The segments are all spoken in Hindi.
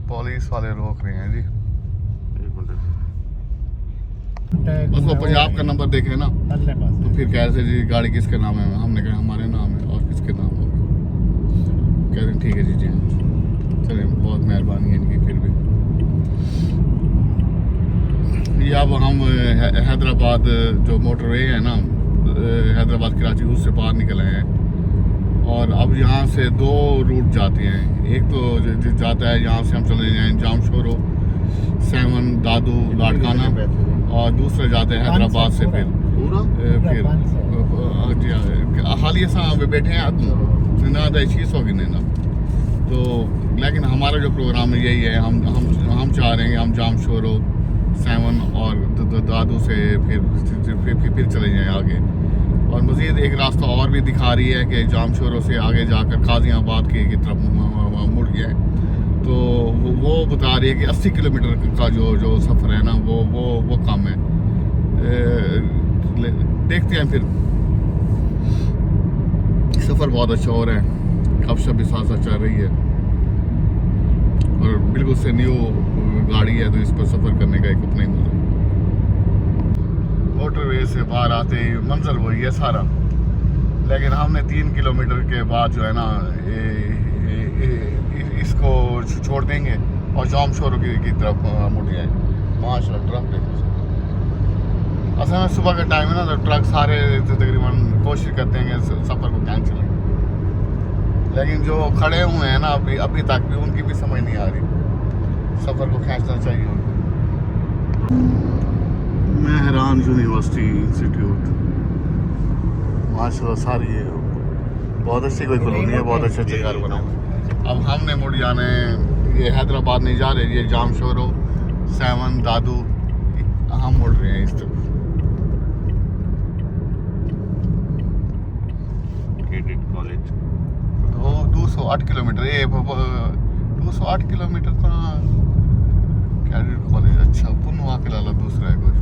पुलिस वाले रोक रहे हैं जी। उसको पंजाब का नंबर देखे ना तो फिर कह रहे जी गाड़ी किसके नाम है। हमने कहा हमारे नाम है और किसके नाम होगा। कह रहे ठीक है जी जी चलिए बहुत मेहरबानी है इनकी। फिर भी ये अब हम हैदराबाद जो मोटरवे है ना हैदराबाद कराची उससे बाहर निकले हैं और अब यहाँ से दो रूट जाते हैं। एक तो जाता है यहाँ से हम चले जाएँ जामशोरो 7 दादू लाड़काना और दूसरा जाता है हैदराबाद से फिर हाल ये साहब बैठे हैं ना 600 की ना तो लेकिन हमारा जो प्रोग्राम है यही है। हम चाह रहे हैं कि हम जामशोरो 7 और दादू से फिर चले जाएं आगे। और मज़ीद एक रास्ता और भी दिखा रही है कि जामशोरो से आगे जाकर काजियाबाद की तरफ मुड़ गया है। तो वो बता रही है कि 80 किलोमीटर का जो सफ़र है ना वो कम है। देखते हैं फिर। सफ़र बहुत अच्छा हो रहा है, खपशप भी साथ साथ चल रही है और बिल्कुल से न्यू गाड़ी है तो इस पर सफ़र करने का एक अपना ही मज़ा। मोटरवे से बाहर आते ही मंजर वही है सारा, लेकिन हमने 3 किलोमीटर के बाद जो है ना इसको छोड़ देंगे और जामशोरो की तरफ मुड़ जाए। माशाल्लाह ट्रक देखो असल में सुबह का टाइम है ना तो ट्रक सारे तकरीबन कोशिश करते हैं कि सफ़र को कैंसिल करें, लेकिन जो खड़े हुए हैं ना अभी तक भी उनकी भी समझ नहीं आ रही सफ़र को खींचना चाहिए उनको। मेहरान यूनिवर्सिटी इंस्टीट्यूट माशाल्लाह सारी है बहुत अच्छी कोई कॉलोनी है, बहुत अच्छे घर बना हुआ। अब हमने मुड़ जाना है, ये हैदराबाद नहीं जा रहे, ये जामशोरो 7 दादू हम मुड़ रहे हैं इस तरफ। 208 किलोमीटर 208 किलोमीटर तो कैडेट कॉलेज अच्छा पुनवा के लाला दूसरा है कुछ।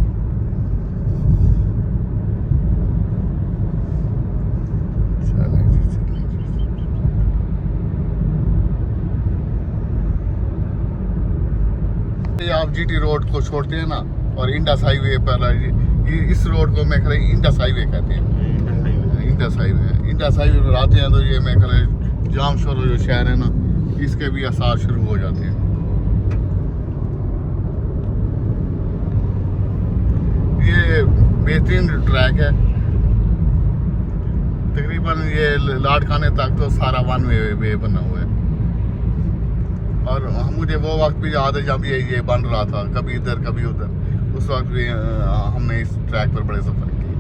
आप जीटी रोड को छोड़ते हैं ना और इंडस हाईवे पर इस रोड को मैं खड़े इंडस हाईवे कहते हैं। इंडस हाईवे पर आते हैं तो ये मैं खड़े जामशोरो जो शहर है ना इसके भी आसार शुरू हो जाते हैं। ये बेहतरीन ट्रैक है, तकरीबन ये लाड़काने तक तो सारा वन वे बना हुआ है। और मुझे वो वक्त भी याद है जब ये बन रहा था, कभी इधर कभी उधर। उस वक्त भी हमने इस ट्रैक पर बड़े सफ़र किए।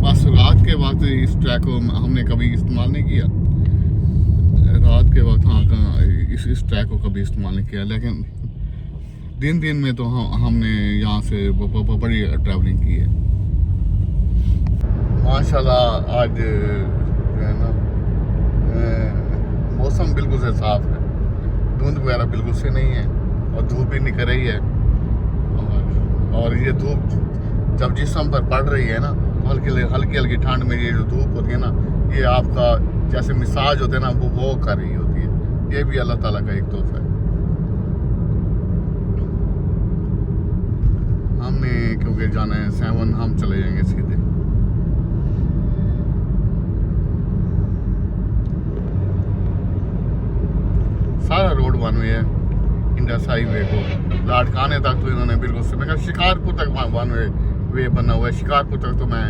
बस रात के वक्त इस ट्रैक को हमने कभी इस्तेमाल नहीं किया। रात के वक्त हाँ इस ट्रैक को कभी इस्तेमाल नहीं किया, लेकिन दिन में तो हमने यहाँ से बड़ी ट्रैवलिंग की है। माशाल्लाह आज जो है ना मौसम बिल्कुल से साफ है, धुंध वगैरह बिल्कुल से नहीं है और धूप भी निकल रही है। और ये धूप जब जिस्म पर पड़ रही है ना हल्की ठंड में ये जो धूप होती है ना ये आपका जैसे मिसाज होते हैं ना वो कर रही होती है। ये भी अल्लाह ताला का एक तोहफा है। हमने क्योंकि जाना है 7 हम चले जाएंगे सीधे। सारा रोड वन वे है इंडस हाईवे को लाड़काने तक तो इन्होंने बिल्कुल से मैं शिकारपुर तक वन वे बना हुआ है। शिकारपुर तक तो मैं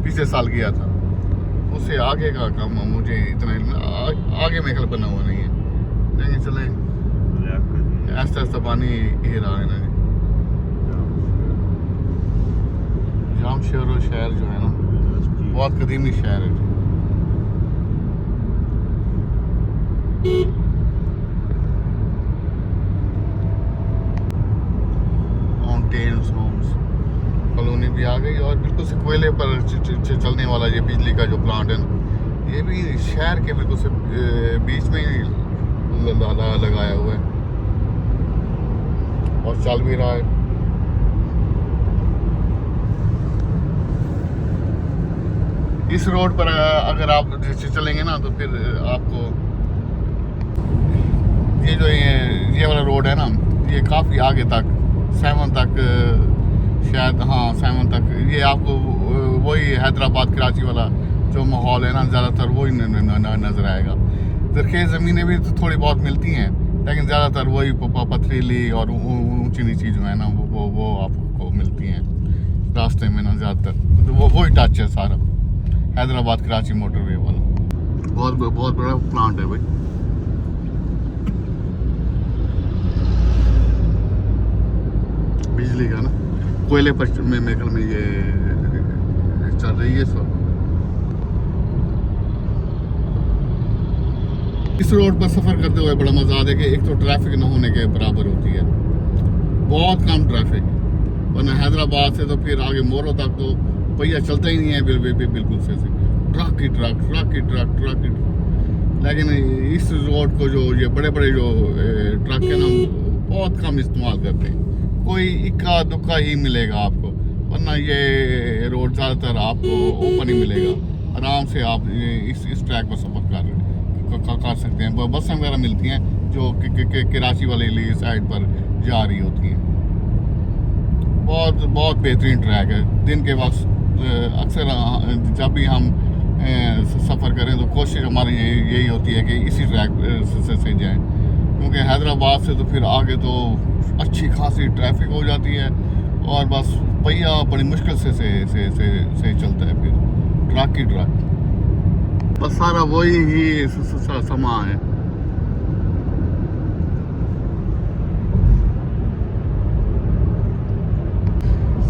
पिछले साल गया था, उससे आगे का काम मुझे इतना आगे में बना हुआ नहीं है। लेकिन चले ऐसा पानी ही रहा है ना। जामशोरो शहर जो है ना बहुत कदीमी शहर है। माउंटेन्स होम्स कॉलोनी भी आ गई और बिल्कुल से कोयले पर चलने वाला ये बिजली का जो प्लांट है ना ये भी शहर के बिल्कुल से बीच में ही लगाया हुआ है और चल भी रहा है। इस रोड पर अगर आप चलेंगे ना तो फिर आपको रोड है ना, ये काफ़ी आगे तक 7 तक, शायद हाँ 7 तक, ये आपको वही हैदराबाद कराची वाला जो माहौल है ना, ज़्यादातर वही नज़र आएगा। ज़रख़ेज़ ज़मीनें भी तो थोड़ी बहुत मिलती हैं, लेकिन ज़्यादातर वही पथरीली और ऊंची नीची जो है ना वो आपको मिलती हैं रास्ते में ना ज़्यादातर। तो वही टच है सारा हैदराबाद कराची मोटरवे वाला। बहुत बड़ा प्लांट है भाई। बिजली का ना, कोयले पर में मेकल में ये चल रही है सब। इस रोड पर सफ़र करते हुए बड़ा मज़ा आता है कि एक तो ट्रैफिक ना होने के बराबर होती है, बहुत कम ट्रैफिक, वरना हैदराबाद से तो फिर आगे मोरो तक तो पहिया चलता ही नहीं है बिल्कुल से ट्रक ही ट्रक। लेकिन इस रोड को जो ये बड़े बड़े जो ट्रक है ना बहुत कम इस्तेमाल करते हैं, कोई इक्का दुक्का ही मिलेगा आपको, वरना ये रोड ज़्यादातर आपको ओपन ही मिलेगा। आराम से आप इस ट्रैक पर सफ़र कर सकते हैं। बसें वगैरह मिलती हैं जो कराची वाली साइड पर जा रही होती हैं। बहुत बेहतरीन ट्रैक है। दिन के वक्त अक्सर जब भी हम सफ़र करें तो कोशिश हमारी यही होती है कि इसी ट्रैक से जाएं, क्योंकि हैदराबाद से तो फिर आगे तो अच्छी खासी ट्रैफिक हो जाती है और बस पहिया बड़ी मुश्किल से चलता है, फिर ट्रक ही ट्रक, बस सारा वही ही समा है।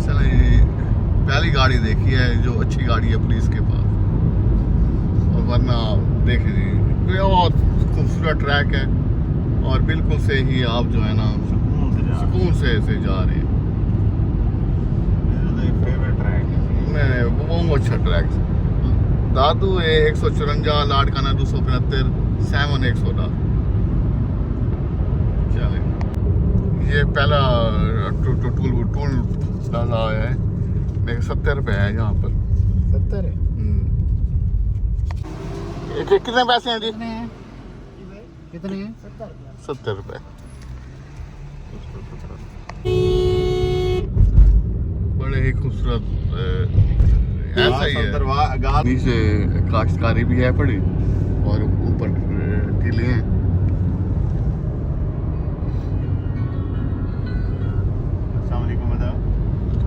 चले पहली गाड़ी देखी है जो अच्छी गाड़ी है पुलिस के पास, और वरना देखे जी बहुत खूबसूरत ट्रैक है और बिल्कुल से ही आप जो है ना सुकून से जा रहे हैं। फेवरेट ट्रैक है, वो अच्छा ट्रैक है। दादू 154, लाड़काना 275, 7 110। चले ये पहला टूल प्लाजा है, मेरे 70 रुपये है यहाँ पर। 70 है। कितने पैसे हैं जी? कितने हैं? 70 रुपये। बड़े ही खूबसूरत ऐसा ही है। नीचे काश्तकारी भी है पड़ी और ऊपर टीले हैं।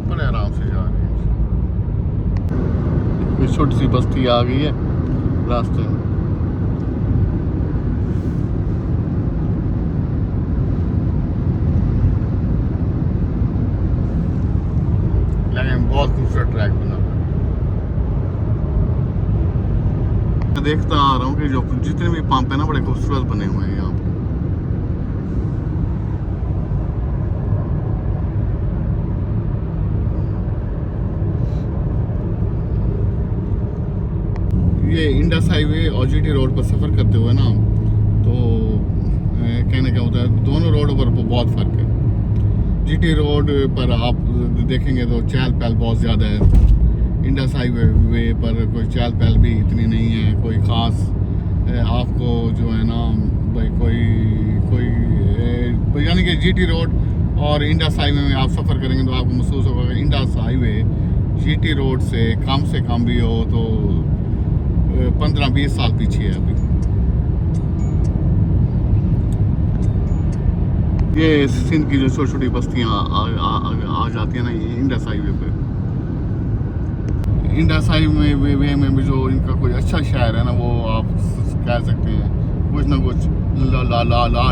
बड़े आराम से जा रहे हैं। छोटी सी बस्ती आ गई है रास्ते में। लेकिन बहुत खूबसूरत ट्रैक बना। मैं देखता आ रहा हूँ कि जो जितने भी पंप है ना बड़े खूबसूरत बने हुए हैं यहाँ पे। ये इंडस हाईवे और जीटी रोड पर सफ़र करते हुए ना तो कहने क्या होता है, दोनों रोडों पर बहुत फ़र्क है। जीटी रोड पर आप देखेंगे तो चहल पहल बहुत ज़्यादा है, इंडस हाईवे पर कोई चहल पहल भी इतनी नहीं है, कोई ख़ास आपको जो है ना भाई कोई यानी कि जीटी रोड और इंडस हाईवे में आप सफ़र करेंगे तो आपको महसूस होगा कि इंडस हाईवे जीटी रोड से कम भी हो तो 15-20 साल पीछे है अभी। ये सिंध की जो छोटी छोटी बस्तियाँ आ जाती हैं ना इंडस हाईवे पे। इंडस हाईवे में भी जो इनका कोई अच्छा शहर है ना वो आप कह सकते हैं, कुछ ना कुछ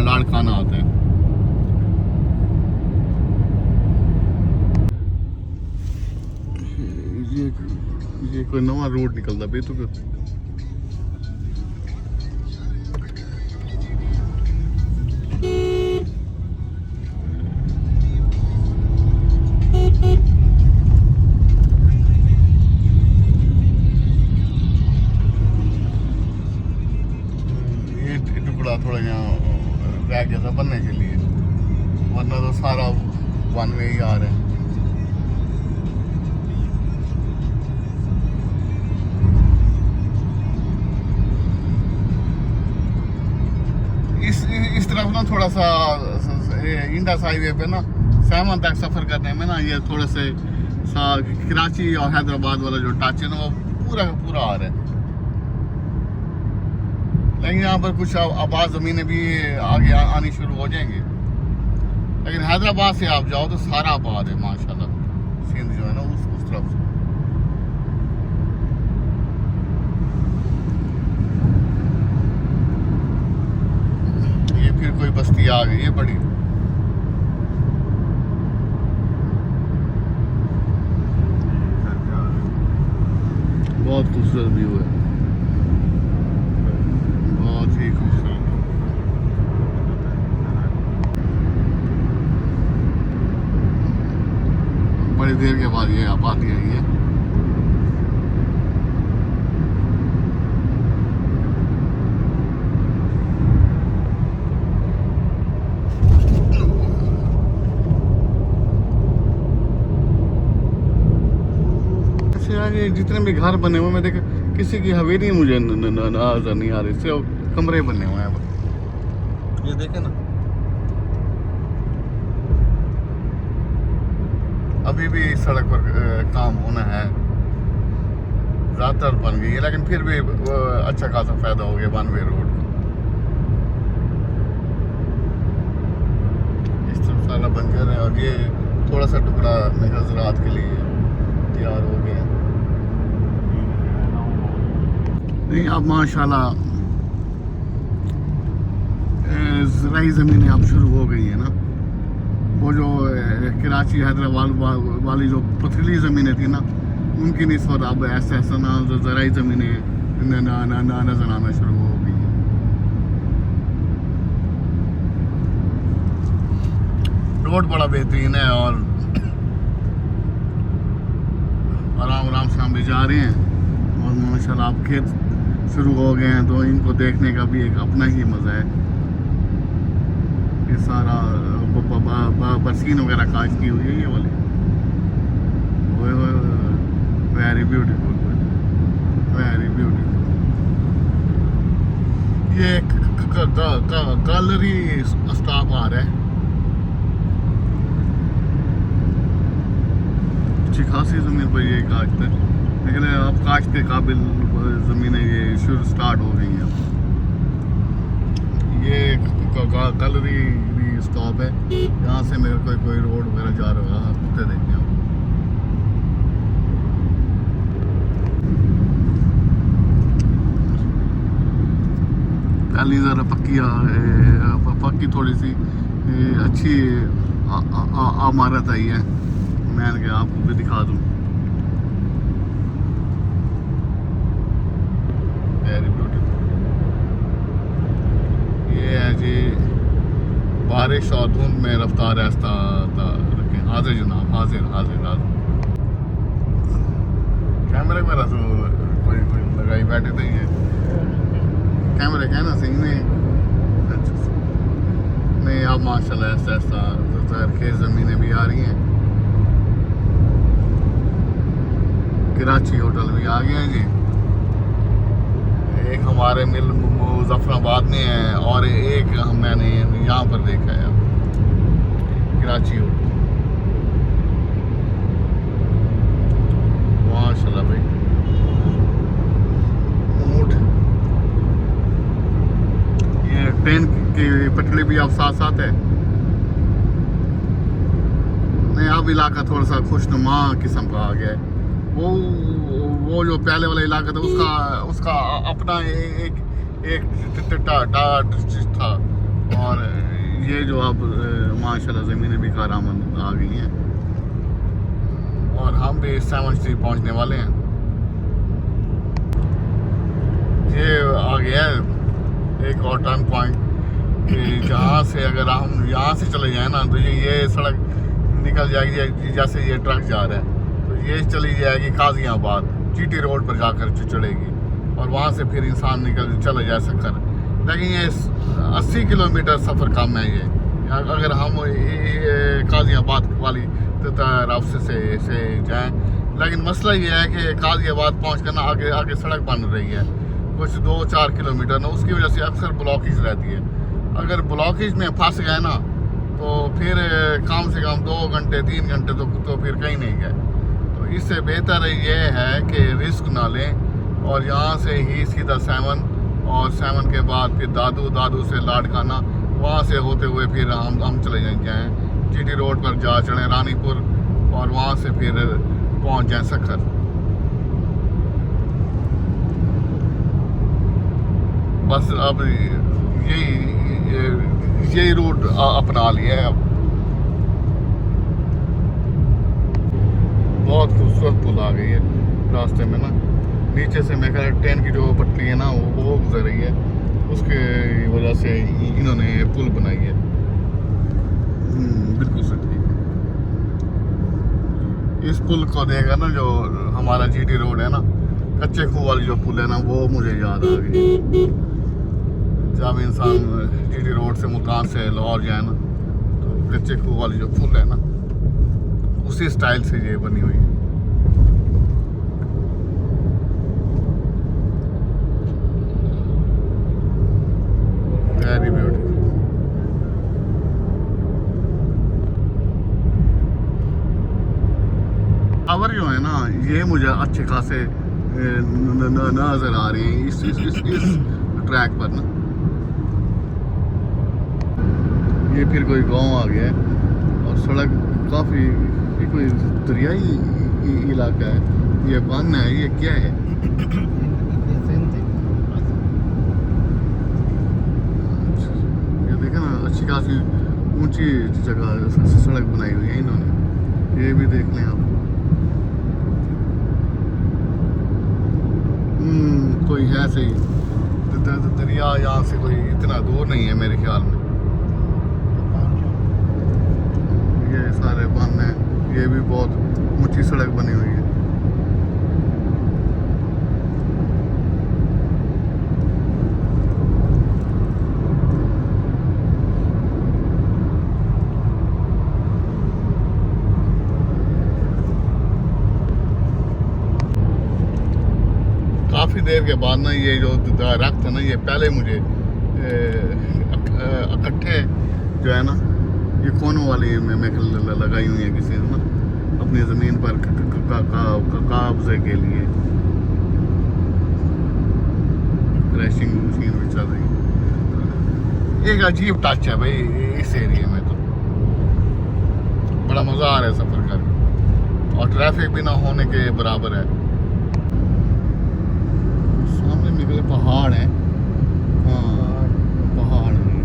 लाड़काना आता है। ये कोई नवा रोड निकलता बे तो थोड़ा यहाँ रैक जैसा बनने के लिए, वरना तो सारा वन वे ही आ रहा है। इस तरफ ना थोड़ा सा इंडस हाईवे पे ना 7 तक सफ़र करने में ना ये थोड़े से कराची और हैदराबाद वाला जो टच है ना वो पूरा का पूरा आ रहा है। लेकिन यहाँ पर कुछ आबाद ज़मीनें भी आगे आनी शुरू हो जाएंगी। लेकिन हैदराबाद से आप जाओ तो सारा आबाद है माशाल्लाह। सिंध जो है ना उस तरफ से ये फिर कोई बस्ती आ गई है बड़ी। बहुत खूबसूरत व्यू है, बहुत ही खूबसूरत। बड़ी देर के बाद ये आबादी आई है। ये जितने भी घर बने हुए मैं देख किसी की हवेली मुझे नजर नहीं आ रही, सिर्फ कमरे बने हुए हैं। ये देखे ना अभी भी सड़क पर काम होना है, ज़्यादातर बन गई है लेकिन फिर भी अच्छा खासा फायदा हो गया 1 वे रोड का। इस तरफ सारा बंजर है और ये थोड़ा सा टुकड़ा हजरात के लिए तैयार हो गया। नहीं अब माशाल्लाह ज़राई ज़मीनें अब शुरू हो गई है ना। वो जो कराची हैदराबाद वाली जो पथरीली ज़मीनें थी ना उनकी निस्बत अब ऐसा ना जो ज़राई ज़मीनें नज़र आना शुरू हो गई हैं। रोड बड़ा बेहतरीन है और आराम आराम से हम भी जा रहे हैं और माशाल्लाह अब खेत शुरू हो गए हैं तो इनको देखने का भी एक अपना ही मज़ा है। ये सारा बरसीन वगैरह काश की हुई है ये वाली। Very beautiful, very beautiful. ये कलरी स्टॉप आ रहा है। अच्छी खासी ज़मीन पर ये काश्त है लेकिन अब काश्त के काबिल ज़मीनें ये शुरू स्टार्ट हो गई हैं। ये कलरी स्टॉप है, यहाँ से मेरे को कोई रोड वगैरह जा रहा है, कुत्ते देखने हो। पहली ज़रा पक्की थोड़ी सी अच्छी इमारत आई है, मैंने कहा आपको भी दिखा दूँ। Very beautiful. ये है जी बारिश और धुंध में रफ्तार रास्ता रखें। हाजिर जनाब, हाजिर हाजिर हाजिर। कैमरे में तो कोई लगाई बैठे थे ये कैमरे कहना सही नहीं। अच्छा नहीं अब माशाल्लाह ऐसा ऐसा खेत ज़मीनें भी आ रही हैं। कराची होटल भी आ गया है जी। एक हमारे मिल मुजफ्फराबाद में है और एक मैंने यहाँ पर देखा है कराची होटल। माशाल्लाह भाई ऊँट। ये ट्रेन की पटरी भी अब साथ साथ है। नहीं अब इलाका थोड़ा सा खुशनुमा किस्म का आ गया है। वो जो पहले वाला इलाका था उसका अपना एक टाट था और ये जो अब माशाल्लाह ज़मीनें भी कारामंद आ गई हैं और हम भी 7 स्ट्रीट पहुंचने वाले हैं। ये आ गया है एक और टर्न पॉइंट जहाँ से अगर हम यहाँ से चले जाए ना तो ये सड़क निकल जाएगी। जैसे ये ट्रक जा रहा है तो ये चली जाएगी गाजियाबाद जीटी रोड पर जाकर चलेगी और वहाँ से फिर इंसान चला जा सकता है। लेकिन ये 80 किलोमीटर सफ़र कम है ये। अगर हम गाजियाबाद वाली तरफ से जाएं। लेकिन मसला ये है कि गाजियाबाद पहुँच कर ना आगे सड़क बन रही है कुछ 2-4 किलोमीटर ना, उसकी वजह से अक्सर ब्लॉकेज रहती है। अगर ब्लॉकेज में फंस गए ना तो फिर कम से कम 2 घंटे 3 घंटे तो फिर कहीं नहीं गए। तो इससे बेहतर ये है कि रिस्क ना लें और यहाँ से ही सीधा 7 और 7 के बाद फिर दादू से लाड़काना, वहाँ से होते हुए फिर हम चले जाएँ GT रोड पर जा चढ़ें रानीपुर और वहाँ से फिर पहुँच जाएँ सक्खर। बस अब यही रूट अपना लिया है अब। बहुत खूबसूरत पुल आ गई है रास्ते में ना, नीचे से मेरे ख्याल ट्रेन की जो पटरी है ना वो गुजर रही है, उसके वजह से इन्होंने ये पुल बनाई है। बिल्कुल सही ठीक है। इस पुल को देखा ना, जो हमारा GT रोड है ना, कच्चे खूह वाली जो पुल है ना, वो मुझे याद आ गई। जब इंसान GT रोड से मुल्तान से लाहौर जाए ना, तो कच्चे खूह वाली जो पुल है ना, उसी स्टाइल से ये बनी हुई है। Very beautiful. टावर जो है ना, ये मुझे अच्छे खासे नजर आ रही है इस ट्रैक पर ना। ये फिर कोई गांव आ गया है और सड़क काफ़ी, ये कोई दरियाई इलाका है, ये बांध है, ये क्या है? ये देखे ना, अच्छी खासी ऊंची जगह सड़क बनाई हुई है इन्होंने, ये भी देख लें आप। कोई है सही दरिया यहाँ से कोई इतना दूर नहीं है मेरे ख्याल में। ये सारे बंद हैं, ये भी बहुत ऊंची सड़क बनी हुई है। काफ़ी देर के बाद ना ये जो दरख्त है ना, ये पहले मुझे इकट्ठे जो है ना, ये कोनों वाली में लगाई हुई है किसी ने ना, अपनी ज़मीन पर कब्जे के लिए। क्रैशिंग मशीन भी चल रही है। एक अजीब टच है भाई इस एरिया में, तो बड़ा मज़ा आ रहा है सफ़र कर, और ट्रैफिक भी ना होने के बराबर है। सामने निकले पहाड़ हैं, हाँ पहाड़ हैं,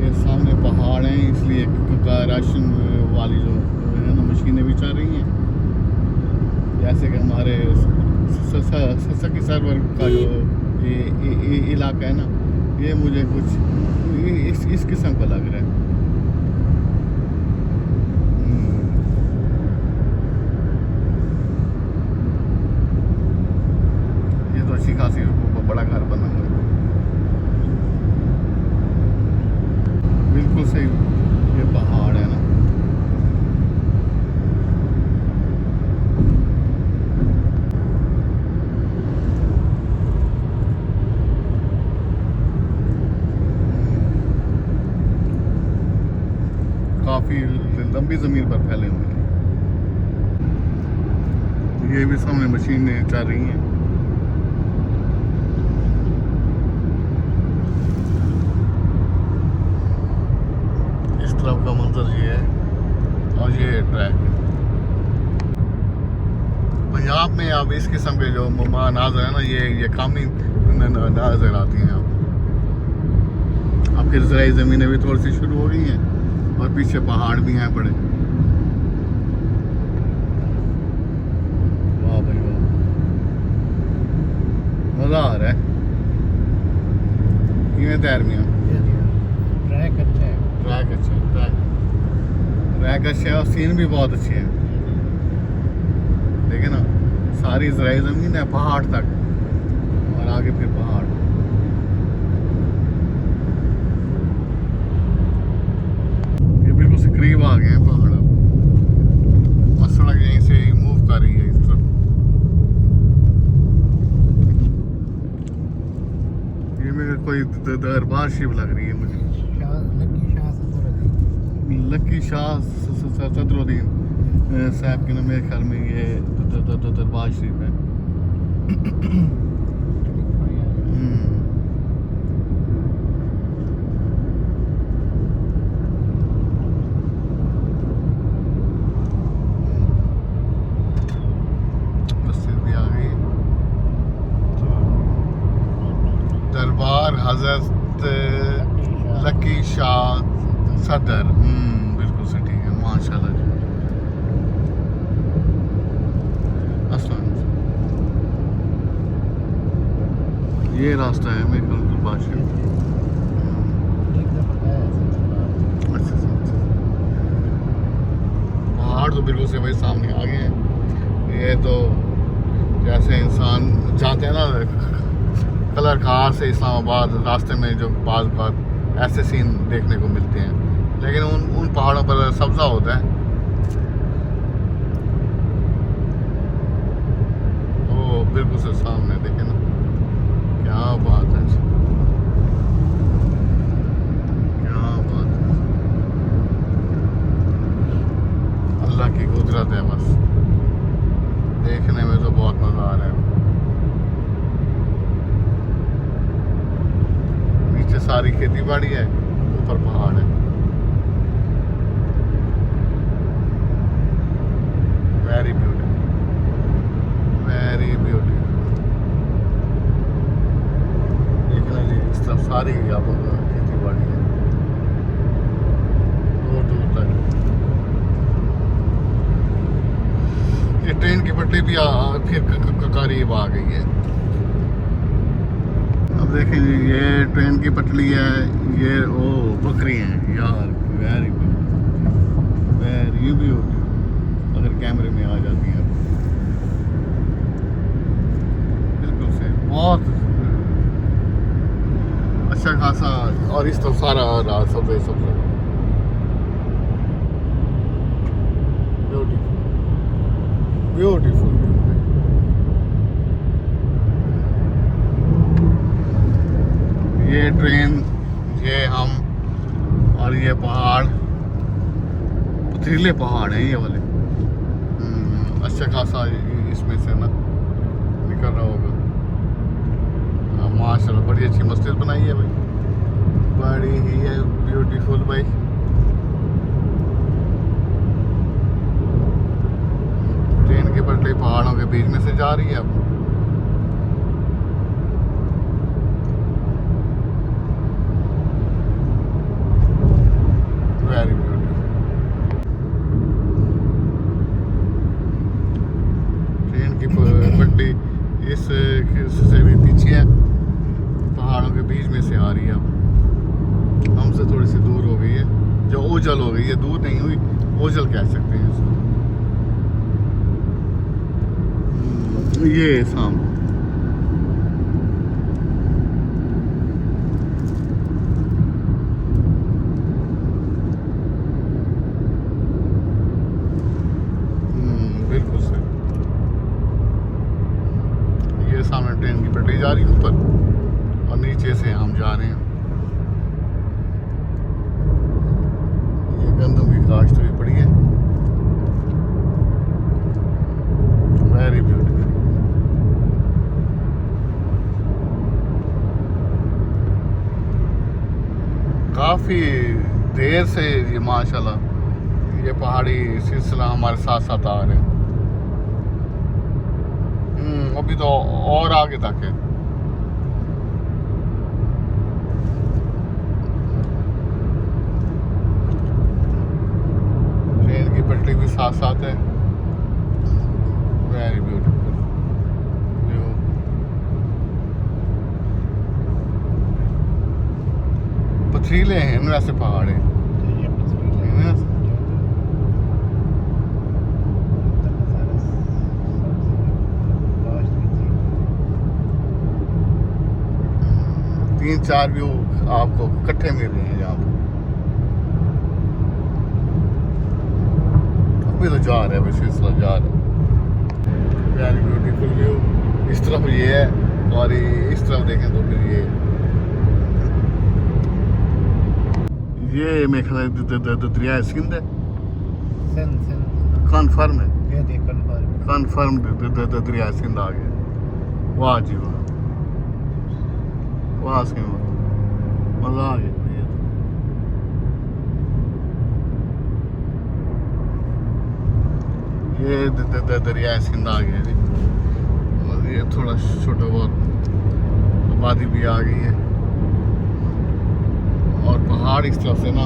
ये सामने पहाड़ हैं, इसलिए राशन वाली जो है ना मशीनें भी चल रही हैं। जैसे कि हमारे सकी सर्वर का जो ये इलाका है ना, ये मुझे कुछ इस किस्म का लग रहा है। ये तो अच्छी खासी बड़ा घर बना हुआ है, बिल्कुल सही। ये पहाड़ है ना, काफी लंबी जमीन पर फैले हुए हैं। ये भी सामने मशीनें चल रही हैं। इस तरफ का मंजर ये है, और ये ट्रैक है। पंजाब में अब इस किस्म के जो मनाज़र है ना, ये कम ही नजर आती हैं। अब फिर ज़राई ज़मीनें भी थोड़ी सी शुरू हो गई हैं, और पीछे पहाड़ भी हैं बड़े। वाह भाई वाह, मज़ा आ रहा है। किमें तैर मियां? ट्रैक अच्छा है, ट्रैक अच्छा है, ट्रैक अच्छा है, और सीन भी बहुत अच्छे हैं। देखे ना, सारी ज़राई ज़मीन है पहाड़ तक, और आगे फिर पहाड़। करीब आ गए हैं पहाड़, अब सड़क यहीं से मूव कर रही है इस तरफ। ये मेरे कोई दरबार शिव लग रही है मुझे। लगी शाह लकी शाह सदरुद्दीन साहब के नाम, मेरे ख्याल में ये दरबार शरीफ है। मस्जिद भी आ गई। दरबार हजरत लकी शाह सदर, बिल्कुल से ठीक है, माशाल्लाह जी। अस्सलाम, ये रास्ता है मेरे ख्याल में बादशाह। अच्छा अच्छा, पहाड़ तो बिल्कुल से भाई सामने आ गए हैं। ये तो जैसे इंसान जाते हैं ना कलर कार से इस्लामाबाद, रास्ते में जो बाज़ बात ऐसे सीन देखने को मिलते हैं, लेकिन उन पहाड़ों पर सब्ज़ा होता है। ओ बिल्कुल से सामने देखे ना, क्या बात है, क्या बात है, अल्लाह की कुदरत है, बस देखने में तो बहुत मज़ा आ रहा है। नीचे सारी खेती बाड़ी है, ऊपर पहाड़ है। Very beautiful, very beautiful. देखना जी, इस तरफ सारी यहाँ पर खेती बाड़ी है, दूर दूर तक। ये ट्रेन की पटरी भी फिर करीब आ गई है। अब देखें जी, ये ट्रेन की पटरी है, ये ओ बकरी हैं यार, वेरी ब्यूटीफुल, वेरी ब्यूटीफुल। अगर कैमरे में आ जाती है बिल्कुल से, बहुत अच्छा खासा। और इस तरफ सारा सब्ज़े सब्ज़े, ब्यूटीफुल ब्यूटीफुल। ये ट्रेन, ये हम, और ये पहाड़, पथरीले पहाड़ हैं ये वाले। अच्छा खासा इसमें से ना निकल रहा होगा। माशाल्लाह, बड़ी अच्छी मस्जिद बनाई है भाई, बड़ी ही है ब्यूटीफुल भाई। ट्रेन की पटरी पहाड़ों के बीच में से जा रही है अब। Very beautiful. ट्रेन की पटरी इस से भी पीछे है, पहाड़ों के बीच में से आ रही है अब। हमसे थोड़ी सी दूर हो गई है, जो ओझल हो गई है, दूर नहीं हुई, ओझल कह सकते हैं इसको। ये सामने बिल्कुल सही, ये सामने ट्रेन की पटरी जा रही है ऊपर, और नीचे से हम जा रहे हैं। ये गंदम की काश्त हुई पड़ी है, वेरी ब्यूटीफुल। काफ़ी देर से ये माशाल्लाह ये पहाड़ी सिलसिला हमारे साथ साथ आ रहे हैं। अभी तो और आगे तक है। ट्रेन की पटरी भी साथ साथ है, वेरी ब्यूटीफुल व्यू। पथरीले हैं वैसे पहाड़ है, हैं? 3-4 व्यू आपको इकट्ठे मिल रहे हैं यहाँ पर। अभी तो जा रहे हैं, बस सिलसिला जा रहा है। Very beautiful view. इस तरफ ये है और इस तरफ देखें तो फिर ये मेरे ख्याल दरिया सिंध है, सिंध कन्फर्म है, ये देखन पर कन्फर्म दरिया सिंध आ गया। वाह जी वाह, वाह सही मजा आ गया भैया। ये दरिया सिंध आ गया जी, और ये थोड़ा छोटा बहुत आबादी भी आ गई है, और पहाड़ इस तरफ से ना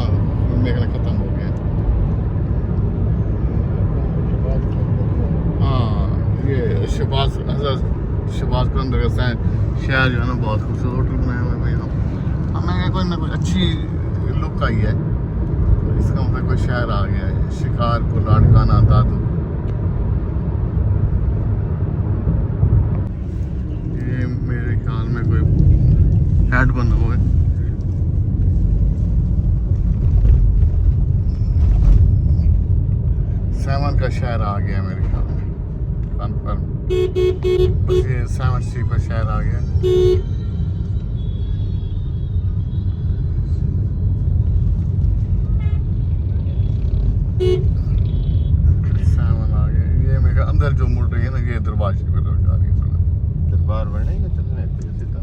मेरे ख्याल खत्म हो गया। हाँ, ये शहबाज कुरंदर का शहर जो है ना बहुत खूबसूरत होटल बनाए हुए हैं भाई यहाँ। हमें कोई ना कोई अच्छी लुक आई है, तो इसका मतलब कोई शहर आ गया है। शिकारपुर, लाड़काना, दादू, ये मेरे ख्याल में कोई हेड बना हुआ है। सैमन का शहर आ गया मेरे ख्याल में, कन्फर्म। बस ये सैमन स्ट्रीट का शहर आ गया। सैमन आ गया। ये मेरे ख्याल अंदर जो मुड़ रही है ना, ये दरबार शरीफ आ रही है। दरबार बनेगा चलने पे सीधा।